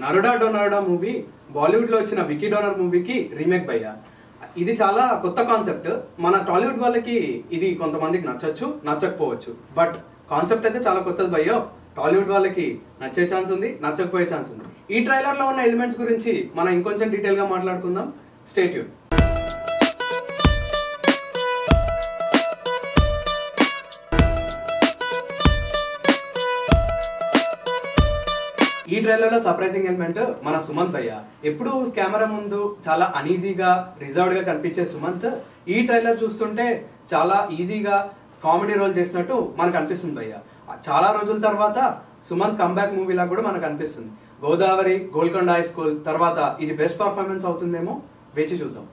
నరుడా డోనరుడా మూవీ బాలీవుడ్ లో వచ్చిన వికీ డోనర్ మూవీకి రీమేక్ భయ్యా. ఇది చాలా కొత్త కాన్సెప్ట్. మన టాలీవుడ్ వాళ్ళకి ఇది కొంతమందికి నచ్చచ్చు, నచ్చకపోవచ్చు. బట్ కాన్సెప్ట్ అయితే చాలా కొత్తది భయ్యో. టాలీవుడ్ వాళ్ళకి నచ్చే ఛాన్స్ ఉంది, నచ్చకపోయే ఛాన్స్ ఉంది. ఈ ట్రైలర్ లో ఉన్న ఎలిమెంట్స్ గురించి మనం ఇంకొంచెం డీటెయిల్ గా మాట్లాడుకుందాం. Stay tune. ఈ ట్రైలర్ లో సర్ప్రైజింగ్ ఎలిమెంట్ మన సుమంత్ భయ్య. ఎప్పుడు కెమెరా ముందు చాలా అనీజీగా రిజర్వ్డ్ గా కనిపించే సుమంత్ ఈ ట్రైలర్ చూస్తుంటే చాలా ఈజీగా కామెడీ రోల్ చేసినట్టు మనకు అనిపిస్తుంది భయ్య. చాలా రోజుల తర్వాత సుమంత్ కంబ్యాక్ మూవీ లా కూడా మనకు అనిపిస్తుంది. గోదావరి, గోల్కొండ హై స్కూల్ తర్వాత ఇది బెస్ట్ పర్ఫార్మెన్స్ అవుతుందేమో, వేచి చూద్దాం.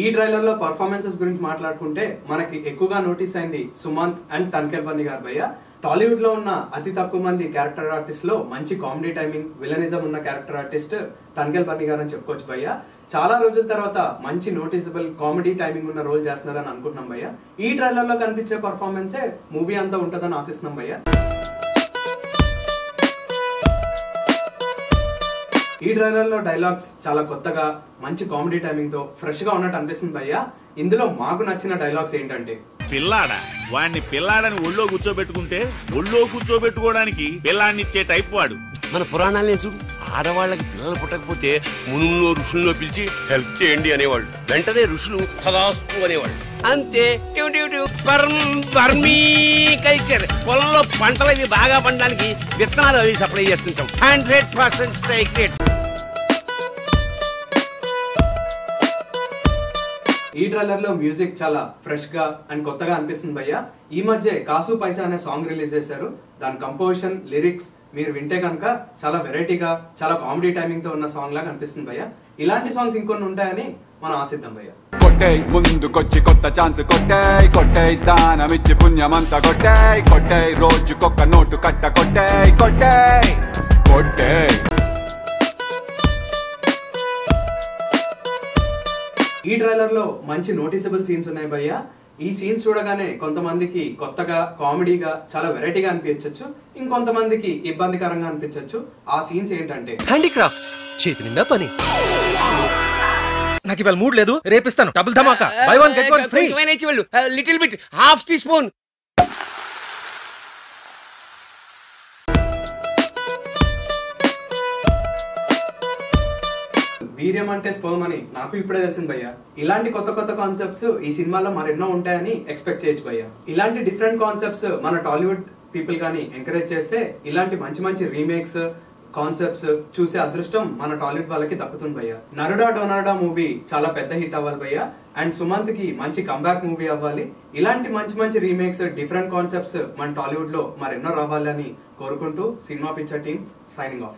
ఈ ట్రైలర్ లో పర్ఫార్మెన్సెస్ గురించి మాట్లాడుకుంటే మనకి ఎక్కువగా నోటీస్ అయింది సుమంత్ అండ్ తన్కేల్ బన్నీ గారు భయ్య. టాలీవుడ్ లో ఉన్న అతి తక్కువ మంది క్యారెక్టర్ ఆర్టిస్ట్ లో మంచి కామెడీ టైమింగ్, విలనిజం ఉన్న క్యారెక్టర్ ఆర్టిస్ట్ తన్కేల్ బన్నీ గారు అని చెప్పుకోవచ్చు భయ్య. చాలా రోజుల తర్వాత మంచి నోటీసబుల్ కామెడీ టైమింగ్ ఉన్న రోల్ చేస్తున్నారని అనుకుంటున్నాం భయ్య. ఈ ట్రైలర్ లో కనిపించే పర్ఫార్మెన్సే మూవీ అంతా ఉంటుందని ఆశిస్తున్నాం భయ్య. ఈ ట్రైలర్ లో డైలాగ్స్ చాలా కొత్తగా మంచి కామెడీ టైమింగ్ తో ఫ్రెష్ గా ఉన్నట్టు అనిపిస్తుంది భయ్య. ఇందులో మాకు నచ్చిన డైలాగ్స్ ఏంటంటే, పిల్లాడా వాడిని పిల్లాడని ఒళ్ళో కూర్చోబెట్టుకుంటే ఒళ్ళో కూర్చోబెట్టుకోవడానికి పిల్లాడిని ఇచ్చే టైప్ వాడు. మన పురాణాలే చూడు, ఆడవాళ్ళకి పిల్లలు పుట్టకపోతే మునుల్లో ఋషుల్లో పిలిచి హెల్ప్ చేయండి అనేవాళ్ళు. వెంటనే ఋషులు సదాస్తు అనేవాళ్ళు. అంతే కల్చర్. పొలంలో పంటలు అవి బాగా పండడానికి విత్తనాలు అవి సప్లై చేస్తుంటాం. 100% స్ట్రైక్ రేట్. ఈ ట్రైలర్ లో మ్యూజిక్ చాలా ఫ్రెష్ గా అండ్ కొత్తగా అనిపిస్తుంది భయ్య. ఈ మధ్య కాసు పైసా అనే సాంగ్ రిలీజ్ చేశారు. దాని కంపోజిషన్, లిరిక్స్ మీరు వింటే కనుక చాలా వెరైటీగా, చాలా కామెడీ టైమింగ్ తో ఉన్న సాంగ్ లాగా అనిపిస్తుంది భయ్య. ఇలాంటి సాంగ్స్ ఇంకొన్ని ఉంటాయని మనం ఆశిద్దాం భయ్య. కొట్టై ముందుకొచ్చి కొత్త ఛాన్స్ కొట్టై, కొట్టై దానమిచ్చి పుణ్యమంతా కొట్టై, కొట్టై రోజుకొక్క నోటు కట్ట కొట్టై, కొట్టై కొట్టై. ఈ ట్రైలర్ లో మంచి నోటీసబుల్ సీన్స్ ఉన్నాయి భయ్య. ఈ సీన్స్ చూడగానే కొంతమందికి కొత్తగా, కామెడీగా, చాలా వెరైటీగా అనిపించవచ్చు. ఇంకొంతమందికి ఇబ్బందికరంగా అనిపించవచ్చు. ఆ సీన్స్ ఏంటంటే, హ్యాండీక్రాఫ్ట్స్, చేతి నిండా పని. నాకు ఇవాళ మూడ్ లేదు, రేపిస్తాను డబుల్ ధమాకా, buy one get one free. Little bit, half teaspoon. వీర్యం అంటే స్పర్మ్ అని నాకు ఇప్పుడే తెలిసింది భయ్య. ఇలాంటి కొత్త కొత్త కాన్సెప్ట్స్ ఈ సినిమాలో మరెన్నో ఉంటాయని ఎక్స్పెక్ట్ చేయొచ్చు భయ్య. ఇలాంటి డిఫరెంట్ కాన్సెప్ట్స్ మన టాలీవుడ్ పీపుల్ గానీ ఎంకరేజ్ చేస్తే ఇలాంటి మంచి మంచి రీమేక్స్, కాన్సెప్ట్స్ చూసే అదృష్టం మన టాలీవుడ్ వాళ్ళకి దక్కుతుంది భయ్య. నరుడా డోనరుడా మూవీ చాలా పెద్ద హిట్ అవ్వాలి భయ్య. అండ్ సుమంత్ కి మంచి కంబ్యాక్ మూవీ అవ్వాలి. ఇలాంటి మంచి మంచి రీమేక్స్, డిఫరెంట్ కాన్సెప్ట్స్ మన టాలీవుడ్ లో మరెన్నో రావాలని కోరుకుంటూ cinema picture team signing off.